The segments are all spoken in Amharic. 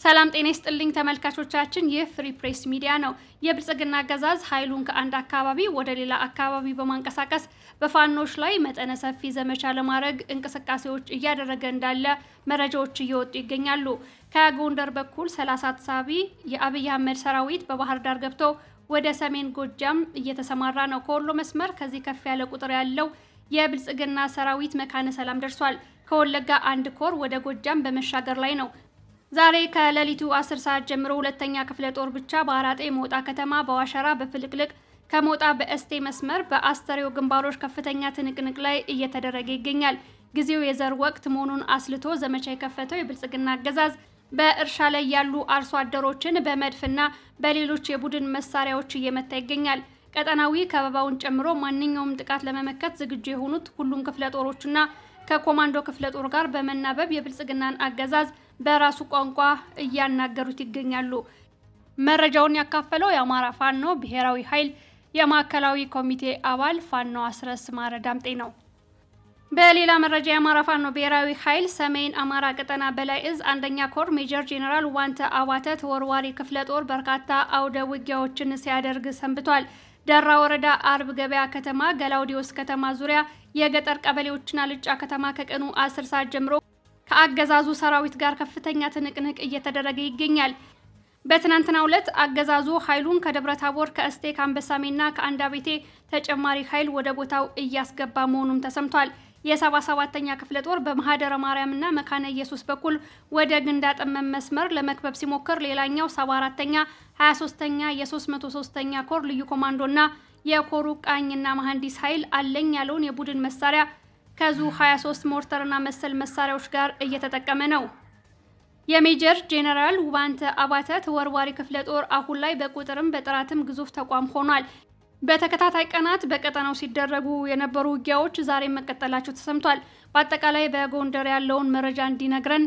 ሰላም ጤና ይስጥልኝ ተመልካቾቻችን ይህ ፍሪ ፕሬስ ሚዲያ ነው የብልጽግና አገዛዝ ኃይሉን ከአንድ አካባቢ ወደ ሌላ አካባቢ በማንቀሳቀስ በፋኖች ላይ መጠነ ሰፊ ዘመቻ ለማድረግ እንቅስቃሴዎች እያደረገ እንዳለ መረጃዎች እየወጡ ይገኛሉ ከጎንደር በኩል 30 ተሳቢ የአብይ አህመድ ሰራዊት በባህር ዳር ገብቶ ወደ ሰሜን ጎጃም እየተሰማራ ነው ከወሎ መስመር ከዚህ ከፍ ያለ ቁጥር ያለው የብልጽግና ሰራዊት መካነ ሰላም ደርሷል ከወለጋ አንድ ኮር ወደ ጎጃም በመሻገር ላይ ነው ዛሬ ከሌሊቱ 10 ሰዓት ጀምሮ ሁለተኛ ክፍለ ጦር ብቻ በአራጤ ሞጣ ከተማ በዋሸራ በፍልቅልቅ ከሞጣ በእስቴ መስመር በአስተሪዮ ግንባሮች ከፍተኛ ትንቅንቅ ላይ እየተደረገ ይገኛል ጊዜው የዘር ወቅት መሆኑን አስልቶ ዘመቻ የከፈተው የብልጽግና አገዛዝ በእርሻ ላይ ያሉ አርሶ አደሮችን በመድፍና በሌሎች የቡድን መሳሪያዎች እየመታ ይገኛል ቀጠናዊ ከበባውን ጨምሮ ማንኛውም ጥቃት ለመመከት ዝግጁ የሆኑት ሁሉም ክፍለ ጦሮችና ከኮማንዶ ክፍለ ጦር ጋር በመናበብ የብልጽግናን አገዛዝ በራሱ ቋንቋ እያናገሩት ይገኛሉ መረጃውን ያካፈለው የአማራ ፋኖ ብሔራዊ ኃይል የማዕከላዊ ኮሚቴ አባል ፋኖ አስረስ ማረዳምጤ ነው በሌላ መረጃ የአማራ ፋኖ ብሔራዊ ኃይል ሰሜን አማራ ቀጠና በላይ እዝ አንደኛ ኮር ሜጀር ጄኔራል ዋንተ አባተ ተወርዋሪ ክፍለ ጦር በርካታ አውደ ውጊያዎችን ሲያደርግ ሰንብቷል ደራ ወረዳ አርብ ገበያ ከተማ ገላውዲዮስ ከተማ ዙሪያ የገጠር ቀበሌዎችና ልጫ ከተማ ከቀኑ 10 ሰዓት ጀምሮ ከአገዛዙ ሰራዊት ጋር ከፍተኛ ትንቅንቅ እየተደረገ ይገኛል በትናንትናው ዕለት አገዛዙ ኃይሉን ከደብረታቦር ከእስቴ ካምበሳሜና ከአንዳቤቴ ተጨማሪ ኃይል ወደ ቦታው እያስገባ መሆኑን ተሰምቷል የ77ኛ ክፍለ ጦር በመሐደረ ማርያምና መካነ ኢየሱስ በኩል ወደ ግንዳጠመም መስመር ለመክበብ ሲሞክር ሌላኛው 74ኛ 23ኛ የ303ኛ ኮር ልዩ ኮማንዶና የኮሩ ቃኝና መሐንዲስ ኃይል አለኝ ያለውን የቡድን መሳሪያ ከዙ 23 ሞርተርና መሰል መሳሪያዎች ጋር እየተጠቀመ ነው የሜጀር ጄኔራል ዋንተ አባተ ተወርዋሪ ክፍለ ጦር አሁን ላይ በቁጥርም በጥራትም ግዙፍ ተቋም ሆኗል በተከታታይ ቀናት በቀጠናው ሲደረጉ የነበሩ ውጊያዎች ዛሬ መቀጠላቸው ተሰምቷል በአጠቃላይ በጎንደር ያለውን መረጃ እንዲነግረን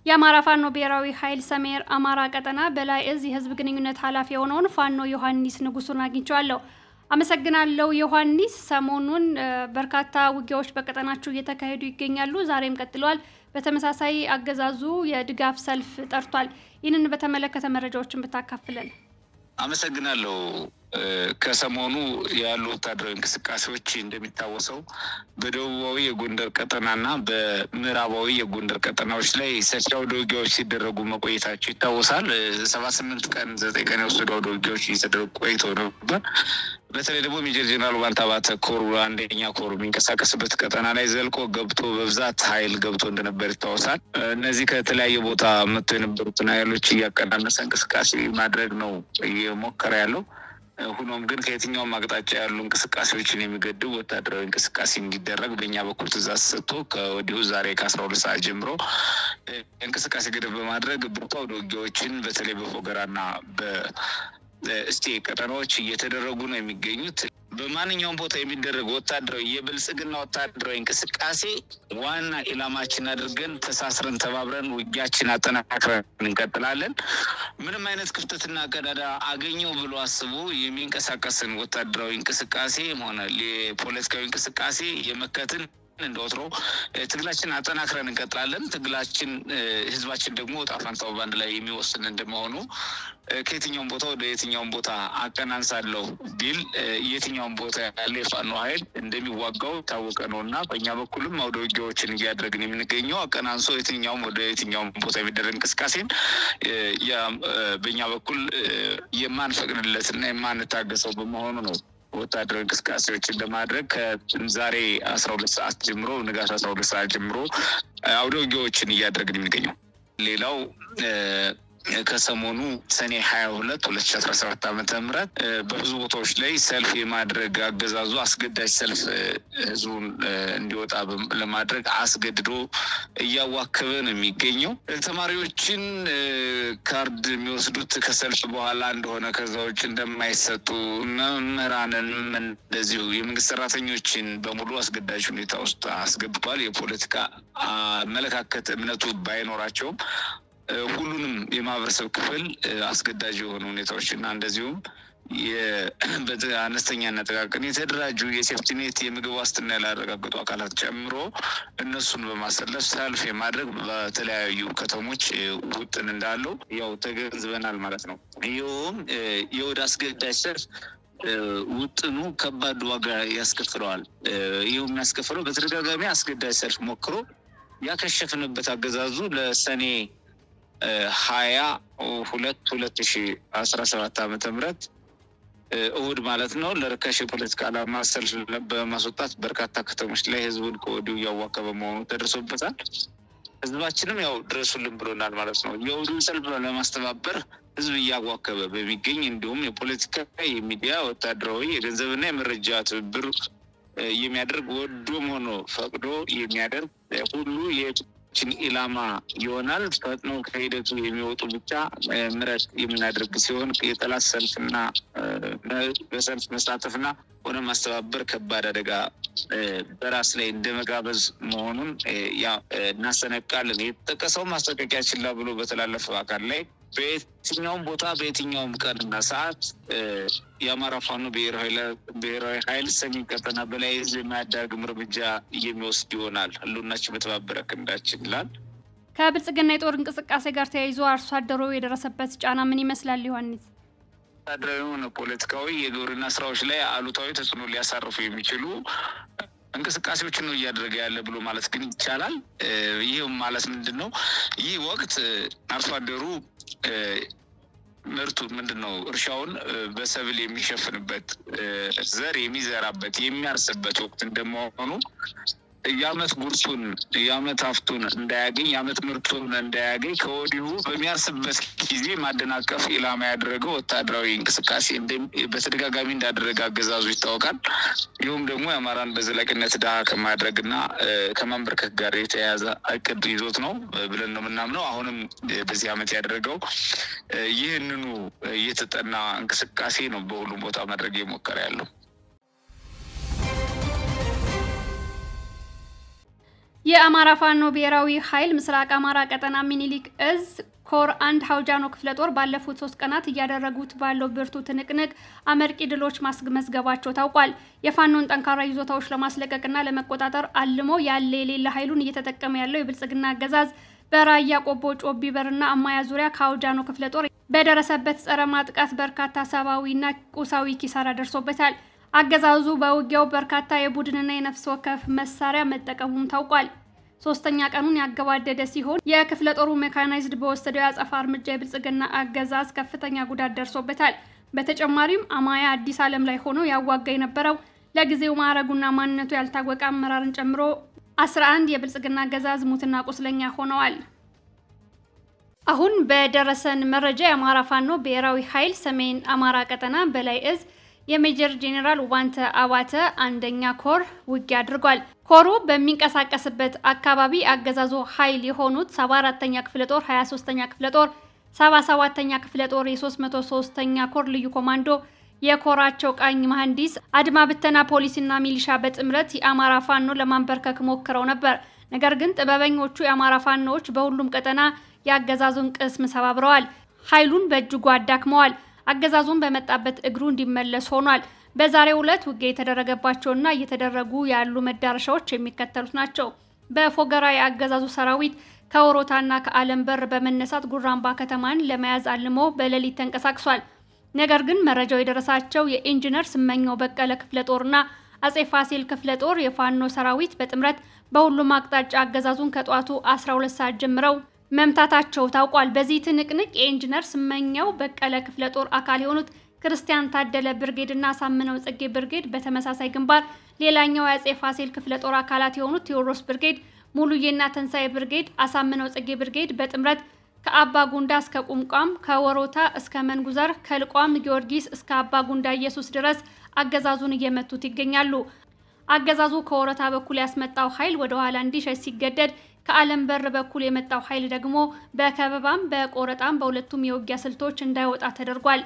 የአማራ ፋኖ ብሔራዊ ኃይል ሰሜን አማራ ቀጠና በላይ እዝ የህዝብ ግንኙነት ኃላፊ የሆነውን ፋኖ ዮሐንስ ንጉሱን አግኝቻለሁ አመሰግናለሁ ዮሐንስ ሰሞኑን በርካታ ውጊያዎች በቀጠናቸው እየተካሄዱ ይገኛሉ ዛሬም ቀጥሏል በተመሳሳይ አገዛዙ የድጋፍ ሰልፍ ጠርቷል ይህንን በተመለከተ መረጃዎችን ብታካፍለን አመሰግናለሁ ከሰሞኑ ያሉ ወታደራዊ እንቅስቃሴዎች እንደሚታወሰው በደቡባዊ የጎንደር ቀጠናና በምዕራባዊ የጎንደር ቀጠናዎች ላይ ሰፊ አውደ ውጊያዎች ሲደረጉ መቆየታቸው ይታወሳል 78 ቀን 9 ቀን የወሰዱ አውደ ውጊያዎች ሲደረጉ ቆይተው ነበር በተለይ ደግሞ ሜጀር ጄኔራል ዋንተ አባተ ኮር አንደኛ ኮር የሚንቀሳቀስበት ቀጠና ላይ ዘልቆ ገብቶ በብዛት ኃይል ገብቶ እንደነበር ይታወሳል እነዚህ ከተለያየ ቦታ መጥተው የነበሩትን ኃይሎች እያቀናነሰ እንቅስቃሴ ማድረግ ነው እየሞከረ ያለው ሆኖም ግን ከየትኛውም አቅጣጫ ያሉ እንቅስቃሴዎችን የሚገድብ ወታደራዊ እንቅስቃሴ እንዲደረግ በእኛ በኩል ትዕዛዝ ሰጥቶ ከወዲሁ ዛሬ ከ12 ሰዓት ጀምሮ እንቅስቃሴ ገደብ በማድረግ ብርቱ አውደ ውጊያዎችን በተለይ በፎገራና በእስቴ ቀጠናዎች እየተደረጉ ነው የሚገኙት በማንኛውም ቦታ የሚደረግ ወታደራዊ የብልጽግና ወታደራዊ እንቅስቃሴ ዋና ኢላማችን አድርገን ተሳስረን ተባብረን ውጊያችን አጠናክረን እንቀጥላለን ምንም አይነት ክፍተትና ቀዳዳ አገኘው ብሎ አስቦ የሚንቀሳቀስን ወታደራዊ እንቅስቃሴ ሆነ ለፖለቲካዊ እንቅስቃሴ የመከተን እንደወትሮ ትግላችን አጠናክረን እንቀጥላለን ትግላችን ህዝባችን ደግሞ ጣፋንታው ባንድ ላይ የሚወስን እንደመሆኑ ከየትኛውም ቦታ ወደ የትኛውም ቦታ አቀናንሳለሁ ቢል የትኛውም ቦታ ያለ ፋኖ ኃይል እንደሚዋጋው ታወቀ ነውና በእኛ በኩልም አውደ ውጊያዎችን እያደረግን የምንገኘው አቀናንሶ የትኛውም ወደ የትኛውም ቦታ የሚደረግ እንቅስቃሴን በእኛ በኩል የማንፈቅድለትና የማንታገሰው በመሆኑ ነው ወታደራዊ እንቅስቃሴዎችን ለማድረግ ከዛሬ 12 ሰዓት ጀምሮ ንጋት 12 ሰዓት ጀምሮ አውደ ውጊያዎችን እያደረግን የምንገኘው ሌላው ከሰሞኑ ሰኔ 22 2017 ዓ.ም በብዙ ቦታዎች ላይ ሰልፍ የማድረግ አገዛዙ አስገዳጅ ሰልፍ ህዝቡን እንዲወጣ ለማድረግ አስገድዶ እያዋከበ ነው የሚገኘው ተማሪዎችን ካርድ የሚወስዱት ከሰልፍ በኋላ እንደሆነ ከዛዎች እንደማይሰጡ መምህራንን እንደዚሁ የመንግስት ሰራተኞችን በሙሉ አስገዳጅ ሁኔታ ውስጥ አስገብቷል የፖለቲካ አመለካከት እምነቱ ባይኖራቸውም ሁሉንም የማህበረሰብ ክፍል አስገዳጅ የሆኑ ሁኔታዎችና እንደዚሁም በአነስተኛና ጥቃቅን የተደራጁ የሴፍቲኔት የምግብ ዋስትና ያላረጋገጡ አካላት ጨምሮ እነሱን በማሰለፍ ሰልፍ የማድረግ በተለያዩ ከተሞች ውጥን እንዳለው ያው ተገንዝበናል ማለት ነው። ይኸውም የወደ አስገዳጅ ሰልፍ ውጥኑ ከባድ ዋጋ ያስከፍለዋል። ይኸው የሚያስከፍለው በተደጋጋሚ አስገዳጅ ሰልፍ ሞክሮ ያከሸፈንበት አገዛዙ ለሰኔ 22/2017 ዓ.ም እሁድ ማለት ነው ለርካሽ የፖለቲካ ዓላማ ሰልፍ በማስወጣት በርካታ ከተሞች ላይ ህዝቡን ከወዲሁ ያዋከበ መሆኑ ተደርሶበታል። ህዝባችንም ያው ድረሱልን ብሎናል ማለት ነው። የውዱን ሰልፍ ለማስተባበር ህዝብ ያዋከበ በሚገኝ እንዲሁም የፖለቲካ የሚዲያ ወታደራዊ የገንዘብና የመረጃ ትብብር የሚያደርግ ወዶም ሆኖ ፈቅዶ የሚያደርግ ሁሉ የችን ኢላማ ይሆናል። ፈጥኖ ከሂደቱ የሚወጡ ብቻ ምረት የምናደርግ ሲሆን የጠላት ሰልፍና በሰልፍ መሳተፍና ሆነ ማስተባበር ከባድ አደጋ በራስ ላይ እንደመጋበዝ መሆኑን እናሰነቃለን። የተጠቀሰው ማስጠንቀቂያ ችላ ብሎ በተላለፈው አካል ላይ በየትኛውም ቦታ በየትኛውም ቀንና ሰዓት የአማራ ፋኖ ብሔራዊ ኃይል ሰሜን ቀጠና በላይ ህዝብ የማያዳግም እርምጃ የሚወስድ ይሆናል። ህልውናችን በተባበረ ክንዳችን ይላል። ከብልጽግና የጦር እንቅስቃሴ ጋር ተያይዞ አርሶ አደሩ የደረሰበት ጫና ምን ይመስላል ዮሐንስ? ታድራዊውን ፖለቲካዊ የግብርና ስራዎች ላይ አሉታዊ ተጽዕኖ ሊያሳርፉ የሚችሉ እንቅስቃሴዎችን ነው እያደረገ ያለ ብሎ ማለት ግን ይቻላል። ይሄም ማለት ምንድነው? ይህ ወቅት አርሶ አደሩ ምርቱ ምንድነው እርሻውን በሰብል የሚሸፍንበት ዘር የሚዘራበት የሚያርስበት ወቅት እንደመሆኑ የዓመት ጉርሱን የዓመት ሀብቱን እንዳያገኝ የዓመት ምርቱን እንዳያገኝ ከወዲሁ በሚያርስበት ጊዜ ማደናቀፍ ኢላማ ያደረገው ወታደራዊ እንቅስቃሴ በተደጋጋሚ እንዳደረገ አገዛዙ ይታወቃል። ይሁን ደግሞ የአማራን በዘላቂነት ድሃ ከማድረግና ከማንበርከክ ጋር የተያያዘ እቅድ ይዞት ነው ብለን ነው የምናምነው። አሁንም በዚህ ዓመት ያደረገው ይህንኑ የተጠና እንቅስቃሴ ነው በሁሉም ቦታ ማድረግ የሞከረ ያለው። የአማራ ፋኖ ብሔራዊ ኃይል ምስራቅ አማራ ቀጠና ሚኒሊክ እዝ ኮር 1 ሐውጃኖ ክፍለ ጦር ባለፉት 3 ቀናት እያደረጉት ባለው ብርቱ ትንቅንቅ አመርቂ ድሎች ማስመዝገባቸው ታውቋል። የፋኖን ጠንካራ ይዞታዎች ለማስለቀቅና ለመቆጣጠር አልሞ ያለ የሌለ ኃይሉን እየተጠቀመ ያለው የብልጽግና አገዛዝ በራያ ቆቦ ጮቢ በርና አማያ ዙሪያ ከሐውጃኖ ክፍለ ጦር በደረሰበት ጸረ ማጥቃት በርካታ ሰብአዊና ቁሳዊ ኪሳራ ደርሶበታል። አገዛዙ በውጊያው በርካታ የቡድንና የነፍስ ወከፍ መሳሪያ መጠቀሙም ታውቋል። 3ኛ ቀኑን ያገባደደ ሲሆን የክፍለ ጦሩ ሜካናይዝድ በወሰደው ያጸፋ እርምጃ የብልጽግና አገዛዝ ከፍተኛ ጉዳት ደርሶበታል። በተጨማሪም አማያ አዲስ ዓለም ላይ ሆኖ ያዋጋ የነበረው ለጊዜው ማዕረጉና ማንነቱ ያልታወቀ አመራርን ጨምሮ 11 የብልጽግና አገዛዝ ሙትና ቁስለኛ ሆነዋል። አሁን በደረሰን መረጃ የአማራ ፋኖ ብሔራዊ ኃይል ሰሜን አማራ ቀጠና በላይ እዝ የሜጀር ጄኔራል ዋንተ አባተ 1ኛ ኮር ውጊያ አድርጓል። ኮሩ በሚንቀሳቀስበት አካባቢ አገዛዙ ኃይል የሆኑት 74ኛ ክፍለ ጦር 23ኛ ክፍለ ጦር 77ኛ ክፍለ ጦር የ303ኛ ኮር ልዩ ኮማንዶ የኮራቸው ቃኝ መሐንዲስ አድማ ብተና ፖሊስና ሚሊሻ በጥምረት የአማራ ፋኖ ለማንበርከክ ሞክረው ነበር። ነገር ግን ጥበበኞቹ የአማራ ፋኖዎች በሁሉም ቀጠና ያገዛዙን ቅስም ሰባብረዋል። ኃይሉን በእጅጉ አዳክመዋል። አገዛዙን በመጣበት እግሩ እንዲመለስ ሆኗል። በዛሬው ዕለት ውጊያ የተደረገባቸውና እየተደረጉ ያሉ መዳረሻዎች የሚከተሉት ናቸው። በፎገራ የአገዛዙ ሰራዊት ከወሮታና ከዓለም በር በመነሳት ጉራምባ ከተማን ለመያዝ አልሞ በሌሊት ተንቀሳቅሷል። ነገር ግን መረጃው የደረሳቸው የኢንጂነር ስመኛው በቀለ ክፍለ ጦርና አጼ ፋሲል ክፍለ ጦር የፋኖ ሰራዊት በጥምረት በሁሉም አቅጣጫ አገዛዙን ከጧቱ 12 ሰዓት ጀምረው መምታታቸው ታውቋል። በዚህ ትንቅንቅ የኢንጂነር ስመኛው በቀለ ክፍለ ጦር አካል የሆኑት ክርስቲያን ታደለ ብርጌድና ሳምነው ጽጌ ብርጌድ በተመሳሳይ ግንባር፣ ሌላኛው የአጼ ፋሲል ክፍለ ጦር አካላት የሆኑት ቴዎድሮስ ብርጌድ፣ ሙሉዬና ተንሳኤ ብርጌድ፣ አሳምነው ጽጌ ብርጌድ በጥምረት ከአባ ጉንዳ እስከ ቁምቋም፣ ከወሮታ እስከ መንጉዘር፣ ከልቋም ጊዮርጊስ እስከ አባ ጉንዳ ኢየሱስ ድረስ አገዛዙን እየመቱት ይገኛሉ። አገዛዙ ከወሮታ በኩል ያስመጣው ኃይል ወደ ኋላ እንዲሸሽ ሲገደድ ከዓለም በር በኩል የመጣው ኃይል ደግሞ በከበባም በቆረጣም በሁለቱም የውጊያ ስልቶች እንዳይወጣ ተደርጓል።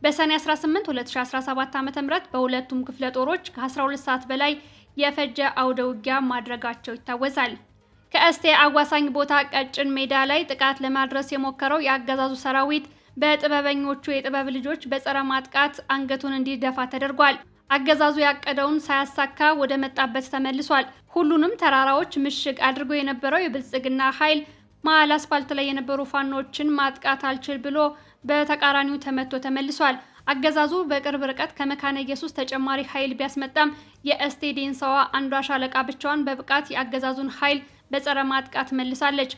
በሰኔ 18 2017 ዓ.ም በሁለቱም ክፍለ ጦሮች ከ12 ሰዓት በላይ የፈጀ አውደ ውጊያ ማድረጋቸው ይታወሳል። ከእስቴ አዋሳኝ ቦታ ቀጭን ሜዳ ላይ ጥቃት ለማድረስ የሞከረው የአገዛዙ ሰራዊት በጥበበኞቹ የጥበብ ልጆች በጸረ ማጥቃት አንገቱን እንዲደፋ ተደርጓል። አገዛዙ ያቀደውን ሳያሳካ ወደ መጣበት ተመልሷል። ሁሉንም ተራራዎች ምሽግ አድርጎ የነበረው የብልጽግና ኃይል መሃል አስፋልት ላይ የነበሩ ፋኖችን ማጥቃት አልችል ብሎ በተቃራኒው ተመቶ ተመልሷል። አገዛዙ በቅርብ ርቀት ከመካነ ኢየሱስ ተጨማሪ ኃይል ቢያስመጣም የኤስቴዲንሳዋ አንዷ ሻለቃ ብቻዋን በብቃት የአገዛዙን ኃይል በጸረ ማጥቃት መልሳለች።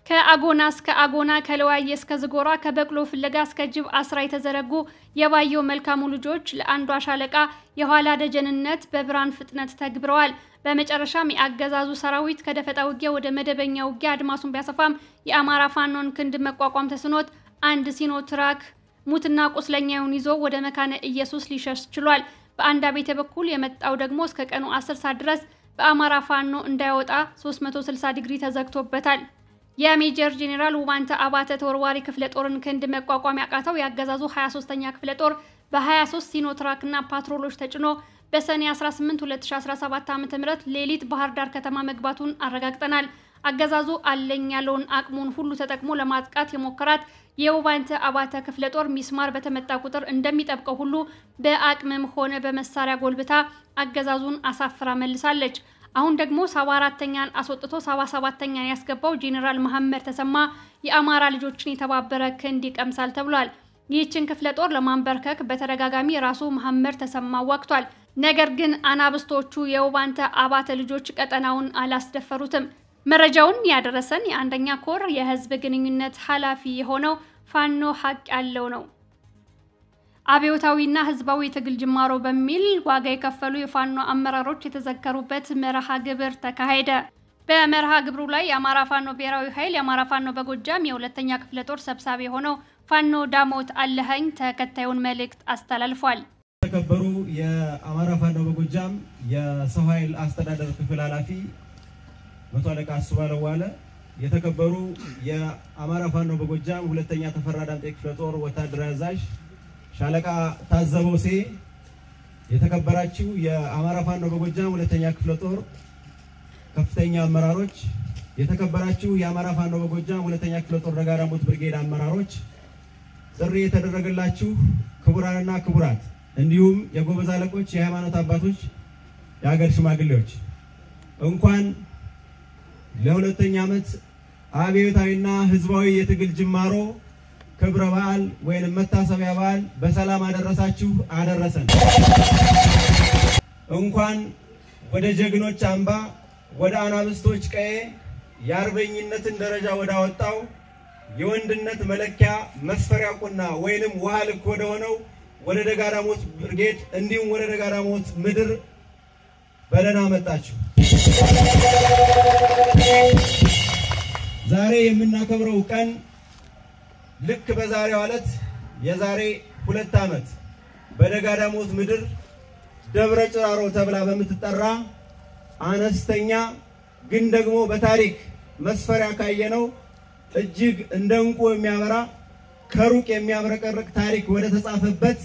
ከአጎና እስከ አጎና ከለዋዬ እስከ ዝጎራ ከበቅሎ ፍለጋ እስከ ጅብ አስራ የተዘረጉ የባየው መልካሙ ልጆች ለአንዷ ሻለቃ የኋላ ደጀንነት በብራን ፍጥነት ተግብረዋል። በመጨረሻም የአገዛዙ ሰራዊት ከደፈጣ ውጊያ ወደ መደበኛ ውጊያ አድማሱን ቢያሰፋም የአማራ ፋኖን ክንድ መቋቋም ተስኖት አንድ ሲኖትራክ ሙትና ቁስለኛውን ይዞ ወደ መካነ ኢየሱስ ሊሸሽ ችሏል። በአንዳ ቤተ በኩል የመጣው ደግሞ እስከ ቀኑ 10 ሰዓት ድረስ በአማራ ፋኖ እንዳይወጣ 360 ዲግሪ ተዘግቶበታል። የሜጀር ጄኔራል ውባንተ አባተ ተወርዋሪ ክፍለ ጦርን ክንድ መቋቋም ያቃተው ያገዛዙ 23ኛ ክፍለ ጦር በ23 ሲኖትራክና ፓትሮሎች ተጭኖ በሰኔ 18 2017 ዓ.ም ሌሊት ባህር ዳር ከተማ መግባቱን አረጋግጠናል። አገዛዙ አለኝ ያለውን አቅሙን ሁሉ ተጠቅሞ ለማጥቃት የሞከራት የውባንተ አባተ ክፍለ ጦር ሚስማር በተመጣ ቁጥር እንደሚጠብቀው ሁሉ በአቅምም ሆነ በመሳሪያ ጎልብታ አገዛዙን አሳፍራ መልሳለች። አሁን ደግሞ 74ኛን አስወጥቶ 77ኛን ያስገባው ጄኔራል መሐመድ ተሰማ የአማራ ልጆችን የተባበረ ክንድ ይቀምሳል ተብሏል። ይህችን ክፍለ ጦር ለማንበርከክ በተደጋጋሚ ራሱ መሐመድ ተሰማ ወቅቷል። ነገር ግን አናብስቶቹ የውባንተ አባተ ልጆች ቀጠናውን አላስደፈሩትም። መረጃውን ያደረሰን የአንደኛ ኮር የህዝብ ግንኙነት ኃላፊ የሆነው ፋኖ ሀቅ ያለው ነው። አብዮታዊና ህዝባዊ ትግል ጅማሮ በሚል ዋጋ የከፈሉ የፋኖ አመራሮች የተዘከሩበት መርሃ ግብር ተካሄደ። በመርሃ ግብሩ ላይ የአማራ ፋኖ ብሔራዊ ኃይል የአማራ ፋኖ በጎጃም የሁለተኛ ክፍለ ጦር ሰብሳቢ የሆነው ፋኖ ዳሞት አለኸኝ ተከታዩን መልእክት አስተላልፏል። ተከበሩ የአማራ ፋኖ በጎጃም የሰው ኃይል አስተዳደር ክፍል ኃላፊ መቶ አለቃ አስባለው ዋለ፣ የተከበሩ የአማራ ፋኖ በጎጃም ሁለተኛ ተፈራ ዳምጤ ክፍለ ጦር ወታደራዊ አዛዥ ሻለቃ ታዘበው ሴ፣ የተከበራችሁ የአማራ ፋኖ በጎጃም ሁለተኛ ክፍለ ጦር ከፍተኛ አመራሮች፣ የተከበራችሁ የአማራ ፋኖ በጎጃም ሁለተኛ ክፍለ ጦር ደጋዳሞት ብርጌድ አመራሮች፣ ጥሪ የተደረገላችሁ ክቡራንና ክቡራት፣ እንዲሁም የጎበዝ አለቆች፣ የሃይማኖት አባቶች፣ የሀገር ሽማግሌዎች እንኳን ለሁለተኛ ዓመት አብዮታዊና ህዝባዊ የትግል ጅማሮ ክብረ በዓል ወይንም መታሰቢያ በዓል በሰላም አደረሳችሁ አደረሰን። እንኳን ወደ ጀግኖች አምባ ወደ አናብስቶች ቀዬ የአርበኝነትን ደረጃ ወዳወጣው የወንድነት መለኪያ መስፈሪያ ቁና ወይንም ውሃ ልክ ወደ ሆነው ወደ ደጋዳሞት ብርጌድ እንዲሁም ወደ ደጋዳሞት ምድር በደህና መጣችሁ። ዛሬ የምናከብረው ቀን ልክ በዛሬው ዕለት የዛሬ 2 ዓመት በደጋዳሞት ምድር ደብረ ጭራሮ ተብላ በምትጠራ አነስተኛ ግን ደግሞ በታሪክ መስፈሪያ ካየነው እጅግ እንደ እንቁ የሚያበራ ከሩቅ የሚያብረቀርቅ ታሪክ ወደ ተጻፈበት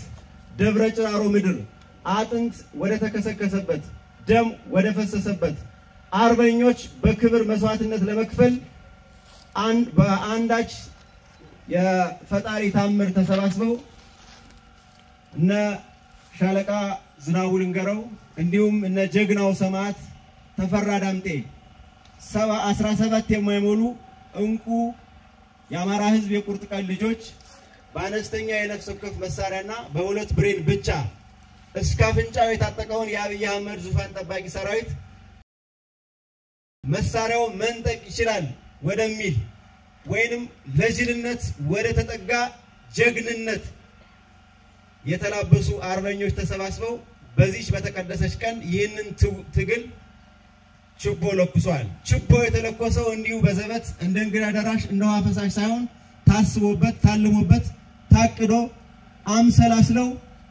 ደብረ ጭራሮ ምድር አጥንት ወደ ተከሰከሰበት ደም ወደ ፈሰሰበት አርበኞች በክብር መስዋዕትነት ለመክፈል በአንዳች የፈጣሪ ታምር ተሰባስበው እነ ሻለቃ ዝናቡ ልንገረው እንዲሁም እነ ጀግናው ሰማዕት ተፈራ ዳምጤ 17 የማይሞሉ እንቁ የአማራ ህዝብ የቁርጥ ቀን ልጆች በአነስተኛ የነፍስ ወከፍ መሳሪያና በሁለት ብሬን ብቻ እስከ አፍንጫው የታጠቀውን የአብይ አህመድ ዙፋን ጠባቂ ሰራዊት መሳሪያው መንጠቅ ይችላል ወደሚል ወይንም ለጅልነት ወደ ተጠጋ ጀግንነት የተላበሱ አርበኞች ተሰባስበው በዚህ በተቀደሰች ቀን ይህንን ትግል ችቦ ለኩሷል። ችቦ የተለኮሰው እንዲሁ በዘበት እንደ እንግዳ ደራሽ እንደዋ ፈሳሽ ሳይሆን ታስቦበት ታልሞበት ታቅዶ አምሰላስለው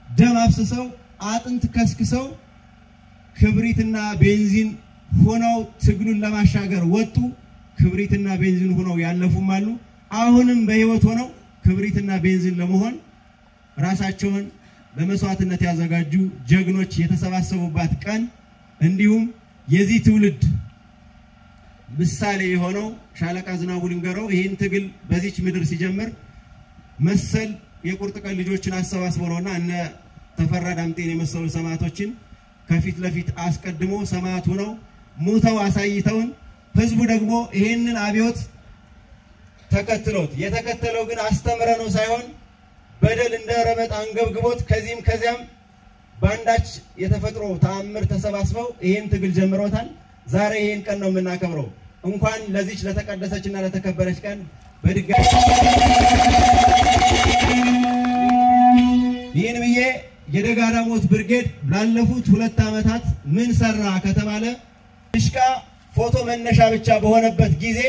ደም አፍስሰው አጥንት ከስክሰው ክብሪትና ቤንዚን ሆነው ትግሉን ለማሻገር ወጡ። ክብሪትና ቤንዚን ሆነው ያለፉም አሉ። አሁንም በህይወት ሆነው ክብሪትና ቤንዚን ለመሆን ራሳቸውን በመስዋዕትነት ያዘጋጁ ጀግኖች የተሰባሰቡባት ቀን እንዲሁም የዚህ ትውልድ ምሳሌ የሆነው ሻለቃ ዝናቡ ልንገረው ይህን ትግል በዚች ምድር ሲጀምር መሰል የቁርጥ ቀን ልጆችን አሰባስበውና እነ ተፈራ ዳምጤን የመሰሉ ሰማዕቶችን ከፊት ለፊት አስቀድሞ ሰማዕት ሆነው ሙተው አሳይተውን ህዝቡ ደግሞ ይሄንን አብዮት ተከትሎት የተከተለው ግን አስተምረነው ሳይሆን በደል እንደ ረመጥ አንገብግቦት ከዚህም ከዚያም ባንዳች የተፈጥሮ ተአምር ተሰባስበው ይሄን ትግል ጀምሮታል። ዛሬ ይሄን ቀን ነው የምናከብረው። እንኳን ለዚች ለተቀደሰችና ለተከበረች ቀን በድጋሚ ይሄን ብዬ የደጋ ዳሞት ብርጌድ ላለፉት 2 ዓመታት ምን ሰራ ከተባለ ድሽቃ ፎቶ መነሻ ብቻ በሆነበት ጊዜ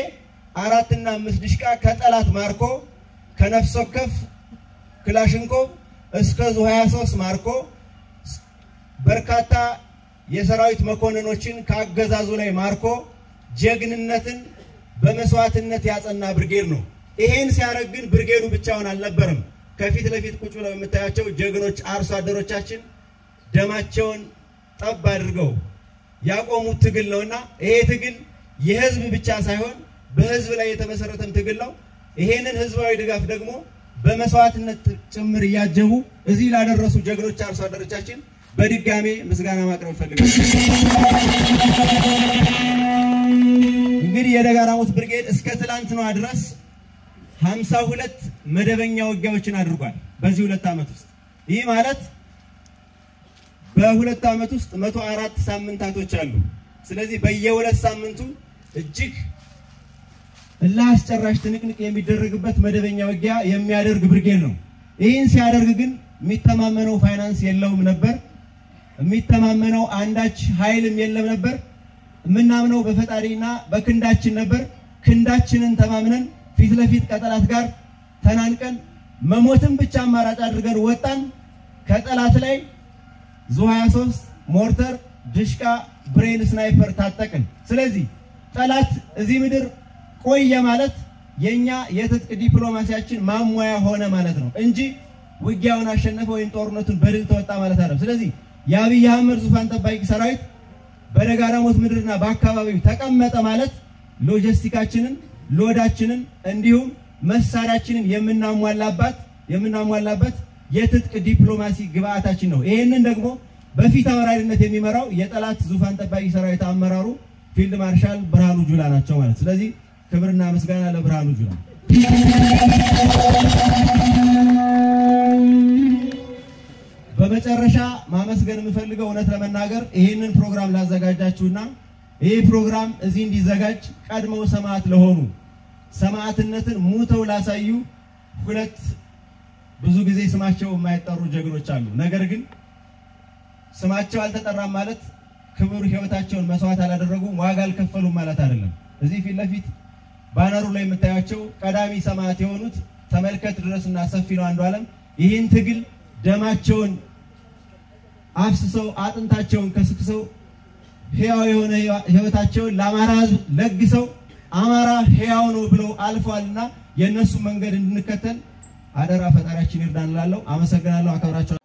4 እና 5 ድሽቃ ከጠላት ማርኮ ከነፍስ ወከፍ ክላሽንኮቭ እስከ ዙ 23 ማርኮ በርካታ የሰራዊት መኮንኖችን ካገዛዙ ላይ ማርኮ ጀግንነትን በመስዋዕትነት ያጸና ብርጌድ ነው። ይሄን ሲያረግ ግን ብርጌዱ ብቻውን አልነበረም። ከፊት ለፊት ቁጭ ብለው የምታያቸው ጀግኖች አርሶ አደሮቻችን ደማቸውን ጠብ አድርገው ያቆሙት ትግል ነውና ይሄ ትግል የህዝብ ብቻ ሳይሆን በህዝብ ላይ የተመሰረተም ትግል ነው። ይሄንን ህዝባዊ ድጋፍ ደግሞ በመስዋዕትነት ጭምር ያጀቡ እዚህ ላደረሱ ጀግኖች አርሶ አደሮቻችን በድጋሜ ምስጋና ማቅረብ ፈልጋለሁ። እንግዲህ የደጋ ዳሞት ብርጌድ እስከ ትላንትና ድረስ 52 መደበኛ ውጊያዎችን አድርጓል በዚህ 2 ዓመት ውስጥ። ይህ ማለት በ2 ዓመት ውስጥ 104 ሳምንታቶች አሉ። ስለዚህ በየ2 ሳምንቱ እጅግ ለአስጨራሽ ትንቅንቅ የሚደረግበት መደበኛ ውጊያ የሚያደርግ ብርጌድ ነው። ይህን ሲያደርግ ግን የሚተማመነው ፋይናንስ የለውም ነበር። የሚተማመነው አንዳች ኃይልም የለም ነበር። ምናምነው በፈጣሪና በክንዳችን ነበር። ክንዳችንን ተማምነን ፊት ለፊት ከጠላት ጋር ተናንቀን መሞትን ብቻ አማራጭ አድርገን ወጣን። ከጠላት ላይ ዙ 23 ሞርተር፣ ድሽቃ፣ ብሬን፣ ስናይፐር ታጠቅን። ስለዚህ ጠላት እዚህ ምድር ቆየ ማለት የኛ የትጥቅ ዲፕሎማሲያችን ማሟያ ሆነ ማለት ነው እንጂ ውጊያውን አሸነፈ ወይም ጦርነቱን በድል ተወጣ ማለት አይደለም። ስለዚህ የአብይ አህመድ ዙፋን ጠባቂ ሰራዊት በደጋ ዳሞት ምድርና በአካባቢው ተቀመጠ ማለት ሎጂስቲካችንን ሎዳችንን እንዲሁም መሳሪያችንን የምናሟላበት የትጥቅ ዲፕሎማሲ ግብአታችን ነው። ይሄንን ደግሞ በፊት አውራሪነት የሚመራው የጠላት ዙፋን ጠባቂ ሰራዊት አመራሩ ፊልድ ማርሻል ብርሃኑ ጁላ ናቸው ማለት። ስለዚህ ክብርና ምስጋና ለብርሃኑ ጁላ። በመጨረሻ ማመስገን የምፈልገው እውነት ለመናገር ይሄንን ፕሮግራም ላዘጋጃችሁና ይሄ ፕሮግራም እዚህ እንዲዘጋጅ ቀድመው ሰማዕት ለሆኑ ሰማዕትነትን ሙተው ላሳዩ 2 ብዙ ጊዜ ስማቸው የማይጠሩ ጀግኖች አሉ። ነገር ግን ስማቸው አልተጠራም ማለት ክብር ህይወታቸውን መስዋዕት አላደረጉም ዋጋ አልከፈሉም ማለት አይደለም። እዚህ ፊት ለፊት ባነሩ ላይ የምታያቸው ቀዳሚ ሰማዕት የሆኑት ተመልከት ድረስና ሰፊ ነው አንዱ ዓለም ይህን ትግል ደማቸውን አፍስሰው አጥንታቸውን ከስክሰው ሕያው የሆነ ህይወታቸውን ለአማራ ህዝብ ለግሰው አማራ ሕያው ነው ብለው አልፈዋልና የነሱ መንገድ እንድንከተል አደራ ፈጣሪያችን ይርዳን እላለሁ። አመሰግናለሁ። አከብራችኋለሁ።